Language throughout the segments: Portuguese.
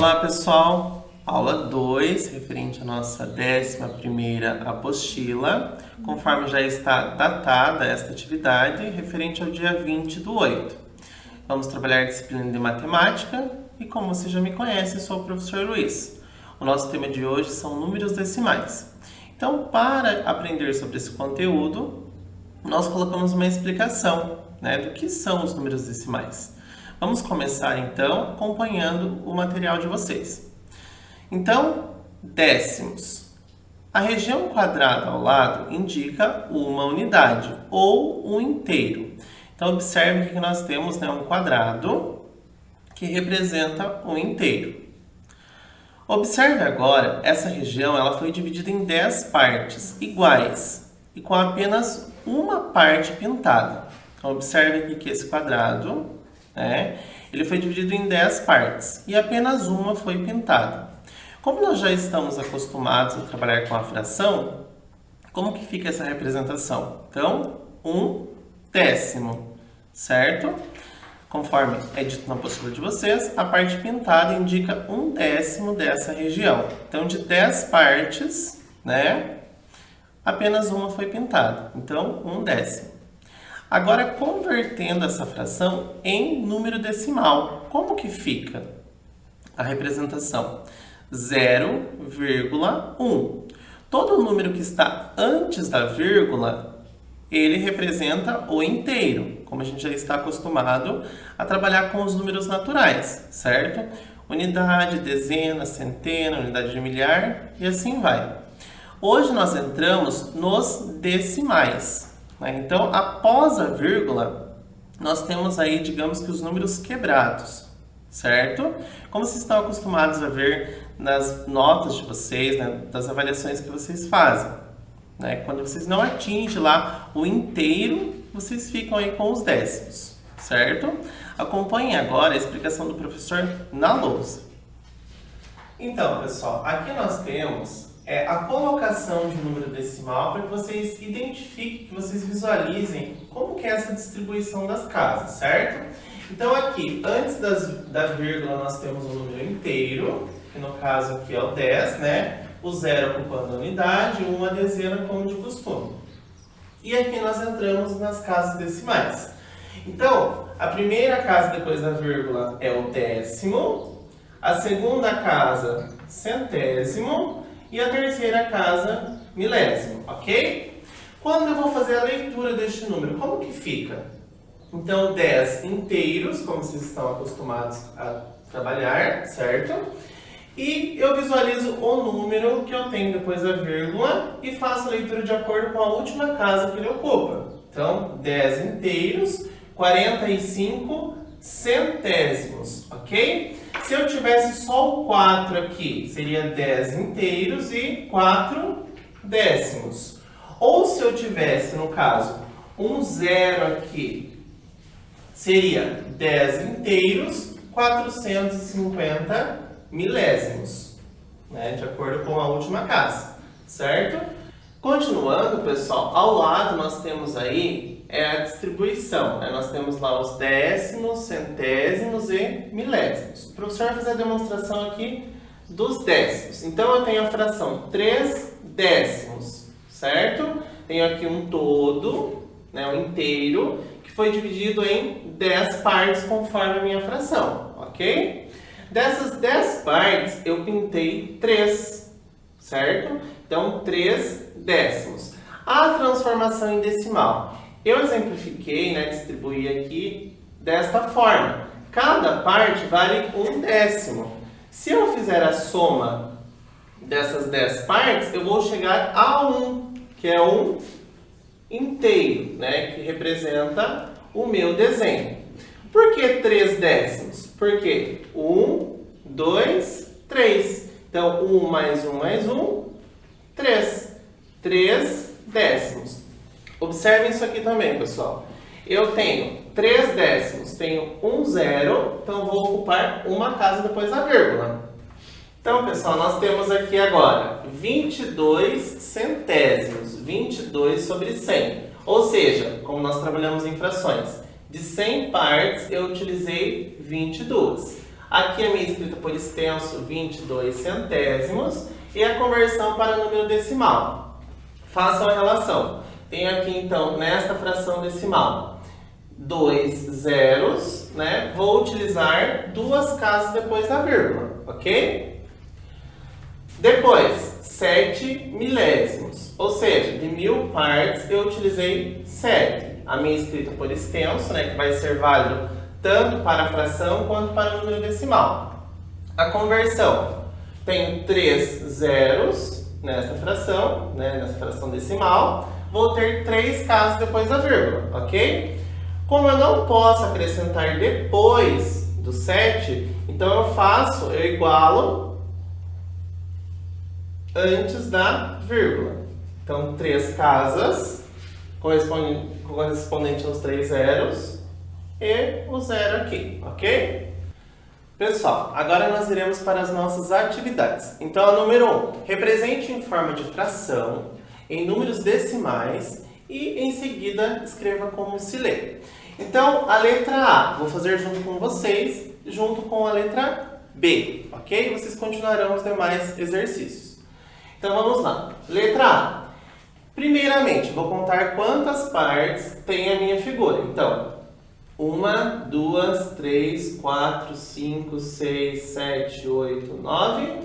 Olá pessoal, aula 2, referente à nossa 11ª apostila, conforme já está datada esta atividade, referente ao dia 20/8. Vamos trabalhar a disciplina de matemática e, como você já me conhece, sou o professor Luiz. O nosso tema de hoje são números decimais. Então, para aprender sobre esse conteúdo, nós colocamos uma explicação, do que são os números decimais. Vamos começar então acompanhando o material de vocês. Então, décimos. A região quadrada ao lado indica uma unidade ou um inteiro. Então, observe que nós temos um quadrado que representa um inteiro. Observe agora, essa região ela foi dividida em 10 partes iguais e com apenas uma parte pintada. Então, observe aqui que esse quadrado, ele foi dividido em 10 partes e apenas uma foi pintada. Como nós já estamos acostumados a trabalhar com a fração, como que fica essa representação? Então, 1/10, certo? Conforme é dito na apostila de vocês, a parte pintada indica 1/10 dessa região. Então, de 10 partes, apenas uma foi pintada. Então, 1/10. Agora, convertendo essa fração em número decimal, como que fica a representação? 0,1. Todo número que está antes da vírgula, ele representa o inteiro, como a gente já está acostumado a trabalhar com os números naturais, certo? Unidade, dezena, centena, unidade de milhar e assim vai. Hoje nós entramos nos decimais. Então, após a vírgula, nós temos aí, digamos que os números quebrados, certo? Como vocês estão acostumados a ver nas notas de vocês, das avaliações que vocês fazem. Quando vocês não atingem lá o inteiro, vocês ficam aí com os décimos, certo? Acompanhem agora a explicação do professor na lousa. Então, pessoal, aqui nós temos a colocação de número decimal para que vocês identifiquem, que vocês visualizem como que é essa distribuição das casas, certo? Então aqui, antes da vírgula, nós temos um número inteiro, que no caso aqui é o 10, O 0 ocupando a unidade, 1 a dezena, como de costume. E aqui nós entramos nas casas decimais. Então, a primeira casa depois da vírgula é o décimo, a segunda casa, centésimo, e a terceira casa, milésimo, ok? Quando eu vou fazer a leitura deste número, como que fica? Então, 10 inteiros, como vocês estão acostumados a trabalhar, certo? E eu visualizo o número que eu tenho depois da vírgula e faço a leitura de acordo com a última casa que ele ocupa. Então, 10 inteiros, 45 centésimos, ok? Se eu tivesse só o 4 aqui, seria 10 inteiros e 4 décimos. Ou se eu tivesse, no caso, um 0 aqui, seria 10 inteiros, 450 milésimos, de acordo com a última casa, certo? Continuando, pessoal, ao lado nós temos aí a distribuição, Nós temos lá os décimos, centésimos e milésimos. O professor vai fazer a demonstração aqui dos décimos. Então, eu tenho a fração 3 décimos, certo? Tenho aqui um todo, um inteiro, que foi dividido em 10 partes conforme a minha fração, ok? Dessas 10 partes, eu pintei 3, certo? Então, 3 décimos. A transformação em decimal. Eu exemplifiquei, distribuí aqui desta forma. Cada parte vale 1/10. Se eu fizer a soma dessas 10 partes, eu vou chegar a 1, que é um inteiro, que representa o meu desenho. Por que 3 décimos? Porque 1, 2, 3. Então, 1 mais 1 mais 1, 3. 3 décimos. Observem isso aqui também, pessoal. Eu tenho 3 décimos, tenho um 0, então vou ocupar uma casa depois da vírgula. Então, pessoal, nós temos aqui agora 22 centésimos, 22 sobre 100. Ou seja, como nós trabalhamos em frações, de 100 partes eu utilizei 22. Aqui a minha escrita por extenso, 22 centésimos. E a conversão para número decimal. Façam a relação. Tenho aqui, então, nesta fração decimal, 2 zeros, né? Vou utilizar duas casas depois da vírgula, ok? Depois, 7 milésimos, ou seja, de 1000 partes eu utilizei 7. A minha escrita por extenso, né, que vai ser válido tanto para a fração quanto para o número decimal. A conversão, tenho 3 zeros nessa fração, né, nessa fração decimal, vou ter 3 casas depois da vírgula, ok? Como eu não posso acrescentar depois do 7, então eu igualo antes da vírgula. Então, 3 casas, correspondente aos 3 zeros, e o zero aqui, ok? Pessoal, agora nós iremos para as nossas atividades. Então, número 1, represente em forma de fração, em números decimais, e em seguida escreva como se lê. Então, a letra A, vou fazer junto com vocês, junto com a letra B, ok? Vocês continuarão os demais exercícios. Então, vamos lá. Letra A. Primeiramente, vou contar quantas partes tem a minha figura. Então, 1, 2, 3, 4, 5, 6, 7, 8, 9,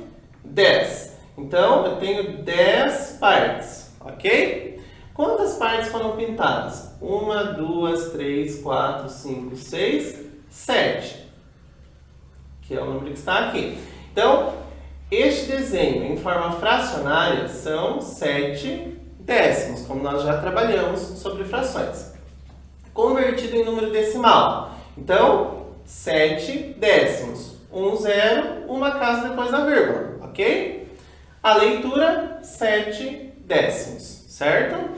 10. Então, eu tenho 10 partes, ok? Quantas partes foram pintadas? 1, 2, 3, 4, 5, 6, 7. Que é o número que está aqui. Então, este desenho em forma fracionária são 7 décimos, como nós já trabalhamos sobre frações. Convertido em número decimal. Então, 7 décimos. 1 zero, uma casa depois da vírgula, ok? A leitura, 7 décimos, certo?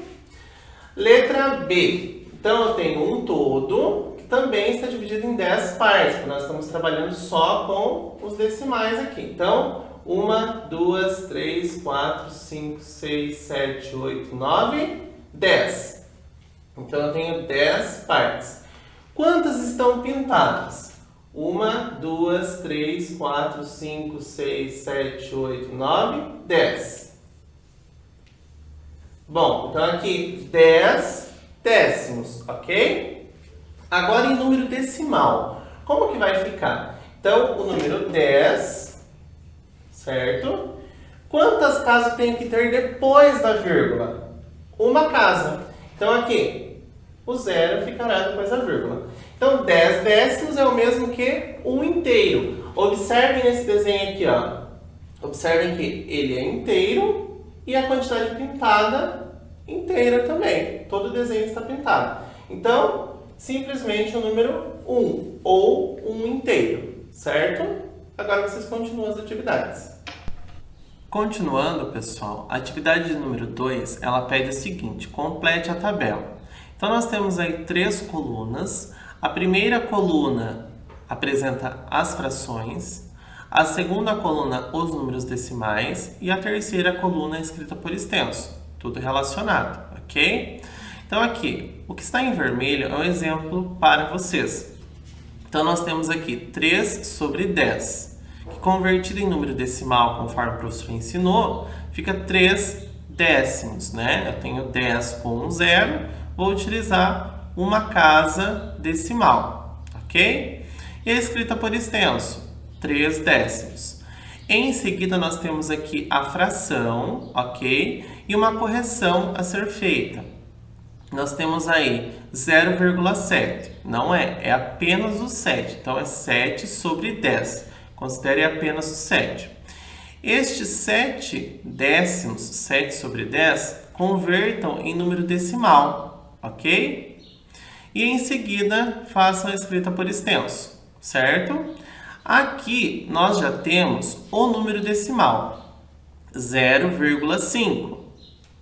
Letra B. Então, eu tenho um todo que também está dividido em 10 partes, porque nós estamos trabalhando só com os decimais aqui. Então, 1, 2, 3, 4, 5, 6, 7, 8, 9, 10. Então, eu tenho 10 partes. Quantas estão pintadas? 1, 2, 3, 4, 5, 6, 7, 8, 9, 10. Bom, então aqui 10 décimos, ok? Agora em número decimal, como que vai ficar? Então, o número 10, certo? Quantas casas tem que ter depois da vírgula? Uma casa. Então aqui, o zero ficará depois da vírgula. Então, 10 décimos é o mesmo que 1 inteiro. Observem esse desenho aqui, ó. Observem que ele é inteiro e a quantidade pintada inteira também. Todo o desenho está pintado. Então, simplesmente o número 1 ou 1 inteiro, certo? Agora vocês continuam as atividades. Continuando, pessoal, a atividade número 2, ela pede o seguinte: complete a tabela. Então, nós temos aí 3 colunas. A primeira coluna apresenta as frações, a segunda coluna os números decimais e a terceira coluna é escrita por extenso, tudo relacionado, ok? Então aqui, o que está em vermelho é um exemplo para vocês. Então nós temos aqui 3 sobre 10, que convertido em número decimal, conforme o professor ensinou, fica 3 décimos, né? Eu tenho 10 com um zero, vou utilizar uma casa decimal, ok? E a escrita por extenso, 3 décimos. Em seguida, nós temos aqui a fração, ok? E uma correção a ser feita. Nós temos aí 0,7. Não é apenas o 7. Então, é 7 sobre 10. Considere apenas o 7. Estes 7 décimos, 7 sobre 10, convertam em número decimal, ok? E em seguida, façam a escrita por extenso, certo? Aqui, nós já temos o número decimal, 0,5.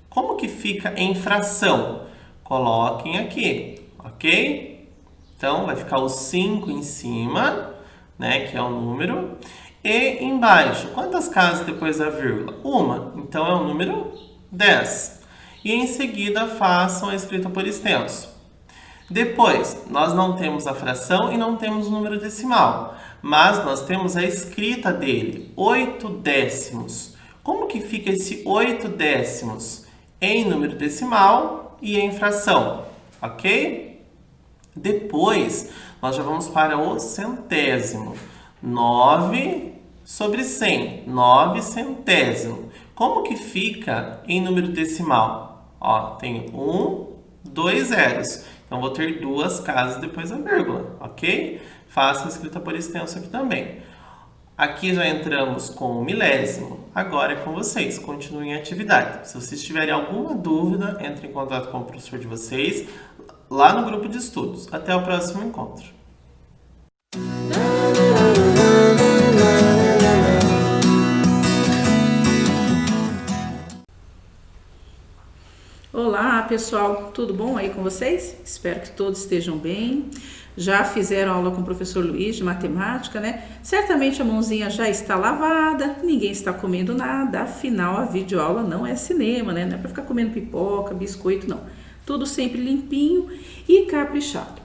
Como que fica em fração? Coloquem aqui, ok? Então, vai ficar o 5 em cima, né, que é o número. E embaixo, quantas casas depois da vírgula? Uma, então é o número 10. E em seguida, façam a escrita por extenso. Depois, nós não temos a fração e não temos o número decimal. Mas nós temos a escrita dele, 8 décimos. Como que fica esse 8 décimos? Em número decimal e em fração, ok? Depois, nós já vamos para o centésimo. 9 sobre 100, 9 centésimo. Como que fica em número decimal? Ó, tem 1, 2 zeros. Então, vou ter 2 casas depois da vírgula, ok? Faço a escrita por extenso aqui também. Aqui já entramos com o milésimo. Agora é com vocês. Continuem a atividade. Se vocês tiverem alguma dúvida, entre em contato com o professor de vocês lá no grupo de estudos. Até o próximo encontro. Olá pessoal, tudo bom aí com vocês? Espero que todos estejam bem. Já fizeram aula com o professor Luiz de matemática, né? Certamente a mãozinha já está lavada, ninguém está comendo nada, afinal a videoaula não é cinema, né? Não é para ficar comendo pipoca, biscoito, não. Tudo sempre limpinho e caprichado.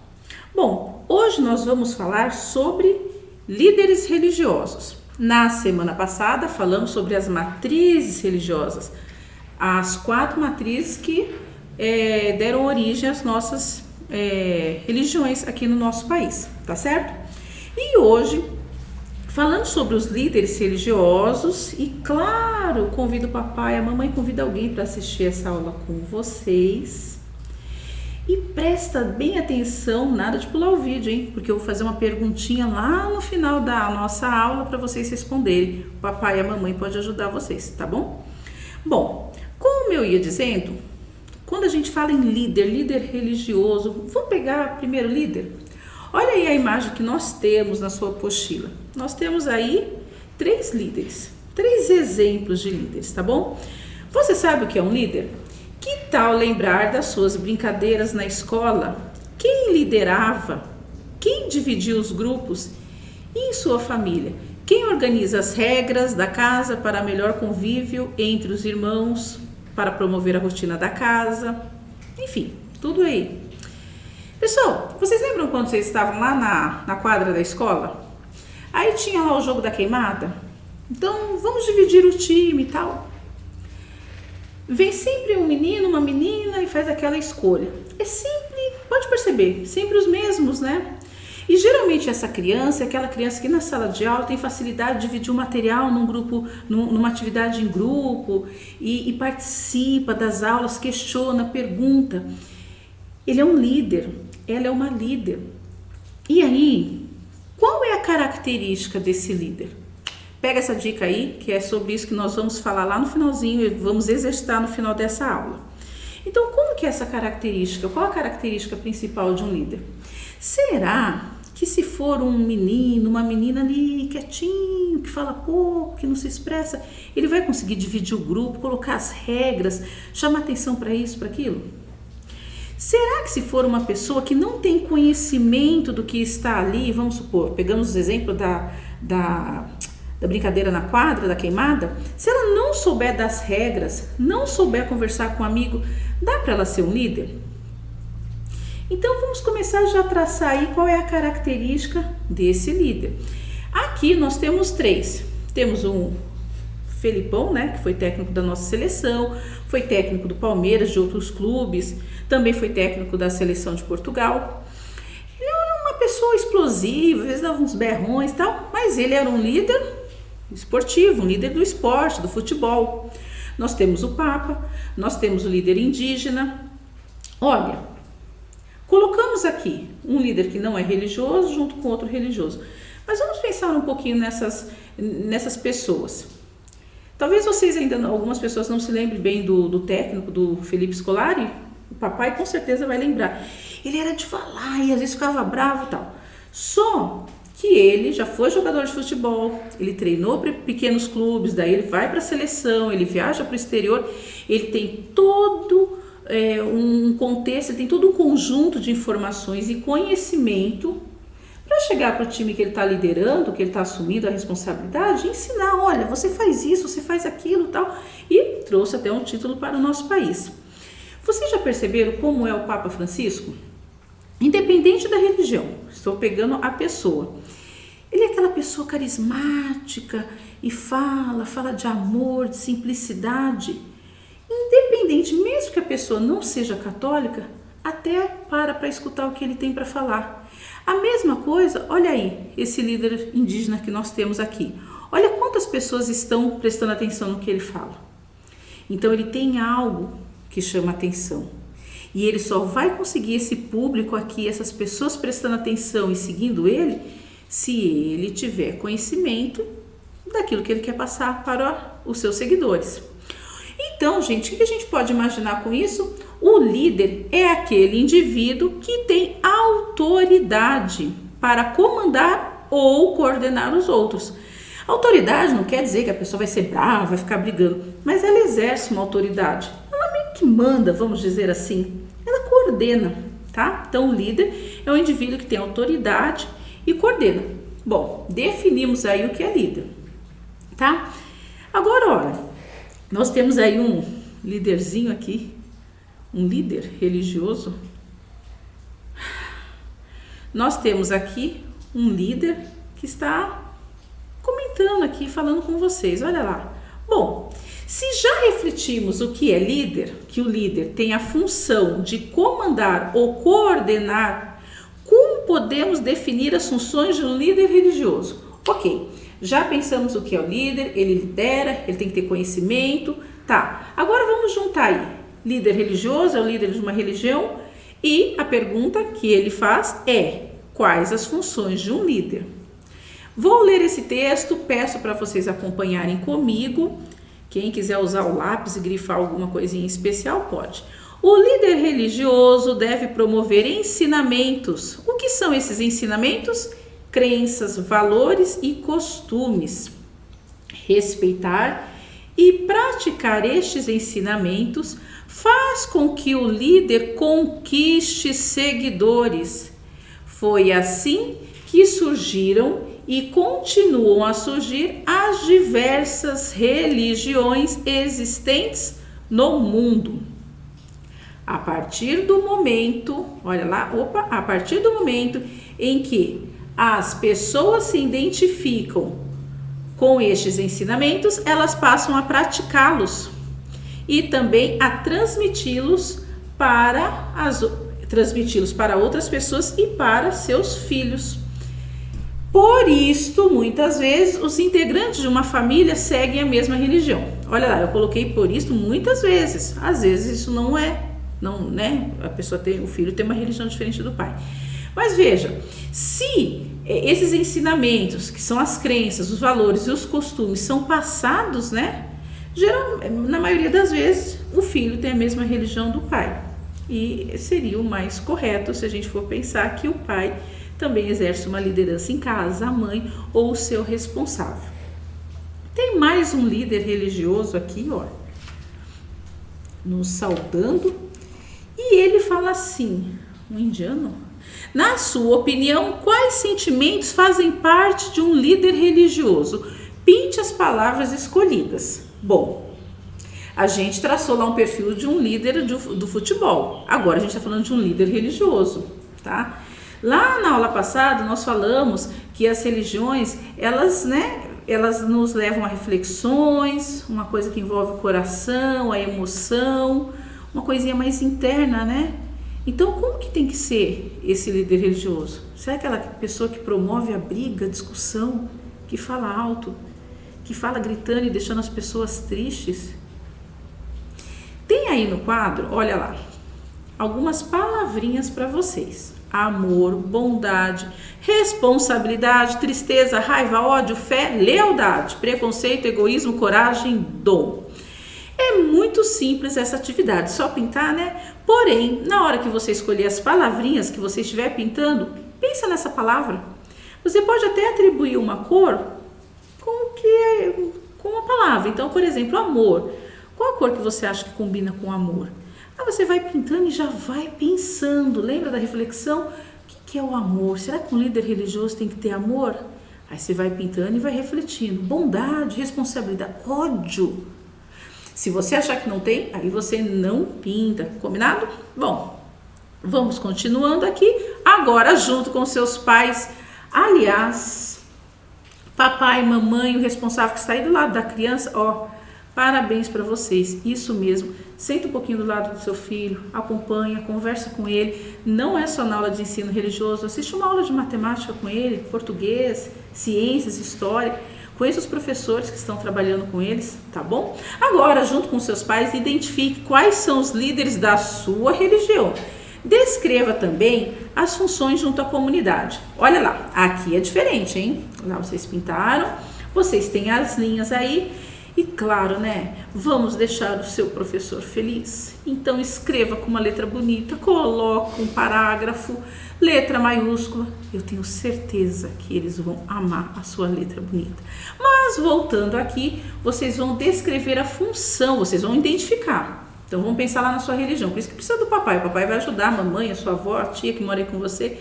Bom, hoje nós vamos falar sobre líderes religiosos. Na semana passada falamos sobre as matrizes religiosas, as 4 matrizes que deram origem às nossas religiões aqui no nosso país, tá certo? E hoje, falando sobre os líderes religiosos, e claro, convido o papai, a mamãe, convida alguém para assistir essa aula com vocês. E presta bem atenção, nada de pular o vídeo, hein? Porque eu vou fazer uma perguntinha lá no final da nossa aula para vocês responderem. O papai e a mamãe podem ajudar vocês, tá bom? Bom, como eu ia dizendo, quando a gente fala em líder religioso, vamos pegar primeiro líder? Olha aí a imagem que nós temos na sua apostila. Nós temos aí 3 líderes, 3 exemplos de líderes, tá bom? Você sabe o que é um líder? Que tal lembrar das suas brincadeiras na escola? Quem liderava? Quem dividia os grupos? E em sua família? Quem organiza as regras da casa para melhor convívio entre os irmãos, para promover a rotina da casa? Enfim, tudo aí. Pessoal, vocês lembram quando vocês estavam lá na quadra da escola? Aí tinha lá o jogo da queimada? Então, vamos dividir o time e tal. Vem sempre um menino, uma menina e faz aquela escolha. É sempre, pode perceber, sempre os mesmos, né? E geralmente essa criança é aquela criança que na sala de aula tem facilidade de dividir o material num grupo, numa atividade em grupo e participa das aulas, questiona, pergunta. Ele é um líder, ela é uma líder. E aí, qual é a característica desse líder? Pega essa dica aí, que é sobre isso que nós vamos falar lá no finalzinho e vamos exercitar no final dessa aula. Então, como que é essa característica? Qual a característica principal de um líder? Será que se for um menino, uma menina ali quietinho, que fala pouco, que não se expressa, ele vai conseguir dividir o grupo, colocar as regras, chamar atenção para isso, para aquilo? Será que se for uma pessoa que não tem conhecimento do que está ali, vamos supor, pegamos o exemplo da brincadeira na quadra, da queimada, se ela não souber das regras, não souber conversar com um amigo, dá para ela ser um líder? Então vamos começar já a traçar aí qual é a característica desse líder. Aqui nós temos 3. Temos um Felipão, né, que foi técnico da nossa seleção, foi técnico do Palmeiras, de outros clubes, também foi técnico da seleção de Portugal. Ele era uma pessoa explosiva, às vezes dava uns berrões e tal, mas ele era um líder esportivo, um líder do esporte, do futebol. Nós temos o Papa, nós temos o líder indígena. Olha, colocamos aqui um líder que não é religioso junto com outro religioso. Mas vamos pensar um pouquinho nessas pessoas. Talvez vocês ainda, algumas pessoas não se lembrem bem do técnico, do Felipe Scolari. O papai com certeza vai lembrar. Ele era de falar e às vezes ficava bravo e tal. Só que ele já foi jogador de futebol, ele treinou para pequenos clubes, daí ele vai para a seleção, ele viaja para o exterior, ele tem todo um contexto, ele tem todo um conjunto de informações e conhecimento para chegar para o time que ele está liderando, que ele está assumindo a responsabilidade, e ensinar, olha, você faz isso, você faz aquilo e tal, e trouxe até um título para o nosso país. Vocês já perceberam como é o Papa Francisco? Independente da religião, estou pegando a pessoa. Ele é aquela pessoa carismática e fala de amor, de simplicidade. Independente, mesmo que a pessoa não seja católica, até para escutar o que ele tem para falar. A mesma coisa, olha aí, esse líder indígena que nós temos aqui. Olha quantas pessoas estão prestando atenção no que ele fala. Então ele tem algo que chama atenção. E ele só vai conseguir esse público aqui, essas pessoas prestando atenção e seguindo ele, se ele tiver conhecimento daquilo que ele quer passar para os seus seguidores. Então, gente, o que a gente pode imaginar com isso? O líder é aquele indivíduo que tem autoridade para comandar ou coordenar os outros. Autoridade não quer dizer que a pessoa vai ser brava, vai ficar brigando, mas ela exerce uma autoridade. Ela meio que manda, vamos dizer assim. Ela coordena, tá? Então, o líder é um indivíduo que tem autoridade e coordena. Bom, definimos aí o que é líder, tá? Agora, olha, nós temos aí um líderzinho aqui, um líder religioso. Nós temos aqui um líder que está comentando aqui, falando com vocês, olha lá. Bom, se já refletimos o que é líder, que o líder tem a função de comandar ou coordenar, como podemos definir as funções de um líder religioso? Ok, já pensamos o que é o líder, ele lidera, ele tem que ter conhecimento, tá. Agora vamos juntar aí, líder religioso é o líder de uma religião e a pergunta que ele faz é, quais as funções de um líder? Vou ler esse texto, peço para vocês acompanharem comigo. Quem quiser usar o lápis e grifar alguma coisinha especial, pode. O líder religioso deve promover ensinamentos. O que são esses ensinamentos? Crenças, valores e costumes. Respeitar e praticar estes ensinamentos faz com que o líder conquiste seguidores. Foi assim que surgiram e continuam a surgir as diversas religiões existentes no mundo. A partir do momento, olha lá, a partir do momento em que as pessoas se identificam com estes ensinamentos, elas passam a praticá-los e também a transmiti-los para outras pessoas e para seus filhos. Por isto, muitas vezes, os integrantes de uma família seguem a mesma religião. Olha lá, eu coloquei por isto muitas vezes. Às vezes isso não é, né? A pessoa o filho tem uma religião diferente do pai. Mas veja, se esses ensinamentos, que são as crenças, os valores e os costumes, são passados, né? Na maioria das vezes, o filho tem a mesma religião do pai. E seria o mais correto se a gente for pensar que o pai também exerce uma liderança em casa, a mãe ou o seu responsável. Tem mais um líder religioso aqui, ó, nos saudando, e ele fala assim, um indiano, na sua opinião, quais sentimentos fazem parte de um líder religioso? Pinte as palavras escolhidas. Bom, a gente traçou lá um perfil de um líder do futebol, agora a gente está falando de um líder religioso, tá? Lá na aula passada nós falamos que as religiões, elas nos levam a reflexões, uma coisa que envolve o coração, a emoção, uma coisinha mais interna, né? Então, como que tem que ser esse líder religioso? Será aquela pessoa que promove a briga, a discussão, que fala alto, que fala gritando e deixando as pessoas tristes? Tem aí no quadro, olha lá, algumas palavrinhas para vocês. Amor, bondade, responsabilidade, tristeza, raiva, ódio, fé, lealdade, preconceito, egoísmo, coragem, dom. É muito simples essa atividade, só pintar, né? Porém, na hora que você escolher as palavrinhas que você estiver pintando, pensa nessa palavra. Você pode até atribuir uma cor com a palavra. Então, por exemplo, amor. Qual a cor que você acha que combina com amor? Aí você vai pintando e já vai pensando. Lembra da reflexão? O que é o amor? Será que um líder religioso tem que ter amor? Aí você vai pintando e vai refletindo. Bondade, responsabilidade, ódio. Se você achar que não tem, aí você não pinta. Combinado? Bom, vamos continuando aqui. Agora junto com seus pais. Aliás, Papai, mamãe, o responsável que está aí do lado da criança, ó, parabéns para vocês, isso mesmo. Senta um pouquinho do lado do seu filho, acompanha, conversa com ele. Não é só na aula de ensino religioso, assiste uma aula de matemática com ele, português, ciências, história. Conheça os professores que estão trabalhando com eles, tá bom? Agora, junto com seus pais, identifique quais são os líderes da sua religião. Descreva também as funções junto à comunidade. Olha lá, aqui é diferente, hein? Lá vocês pintaram, vocês têm as linhas aí. E claro, né? Vamos deixar o seu professor feliz. Então escreva com uma letra bonita, coloque um parágrafo, letra maiúscula. Eu tenho certeza que eles vão amar a sua letra bonita. Mas voltando aqui, vocês vão descrever a função, vocês vão identificar. Então vamos pensar lá na sua religião. Por isso que precisa do papai. O papai vai ajudar a mamãe, a sua avó, a tia que mora aí com você.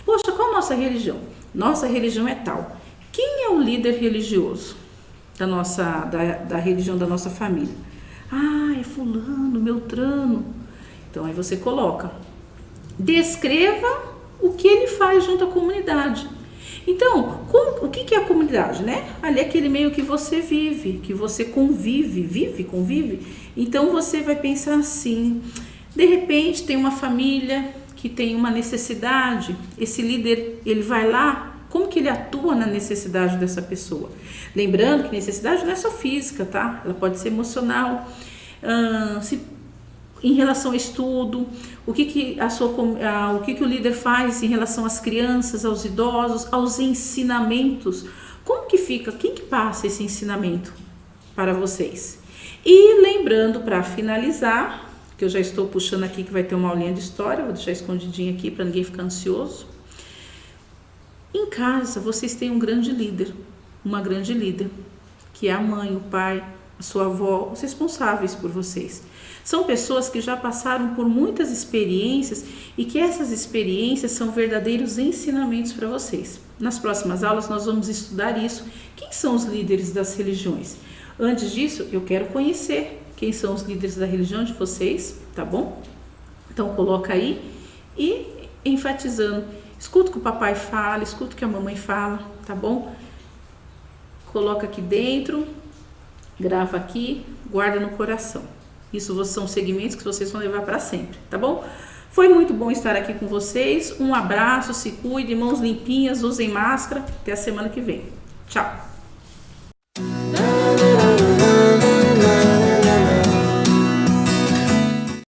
Poxa, qual a nossa religião? Nossa religião é tal. Quem é o líder religioso da religião da nossa família? Ah, é fulano, beltrano. Então aí você coloca. Descreva o que ele faz junto à comunidade. Então, o que é a comunidade, né? Ali é aquele meio que você vive, que você convive. Então você vai pensar assim, de repente tem uma família que tem uma necessidade, esse líder, ele vai lá, como que ele atua na necessidade dessa pessoa? Lembrando que necessidade não é só física, tá? Ela pode ser emocional, em relação ao estudo, o que o líder faz em relação às crianças, aos idosos, aos ensinamentos. Como que fica? Quem que passa esse ensinamento para vocês? E lembrando, para finalizar, que eu já estou puxando aqui que vai ter uma aulinha de história, vou deixar escondidinho aqui para ninguém ficar ansioso. Em casa, vocês têm um grande líder, uma grande líder, que é a mãe, o pai, a sua avó, os responsáveis por vocês. São pessoas que já passaram por muitas experiências e que essas experiências são verdadeiros ensinamentos para vocês. Nas próximas aulas nós vamos estudar isso. Quem são os líderes das religiões? Antes disso, eu quero conhecer quem são os líderes da religião de vocês, tá bom? Então coloca aí e enfatizando. Escuta o que o papai fala, escuta o que a mamãe fala, tá bom? Coloca aqui dentro, grava aqui, guarda no coração. Isso são segmentos que vocês vão levar para sempre, tá bom? Foi muito bom estar aqui com vocês. Um abraço, se cuidem, mãos limpinhas, usem máscara. Até a semana que vem. Tchau!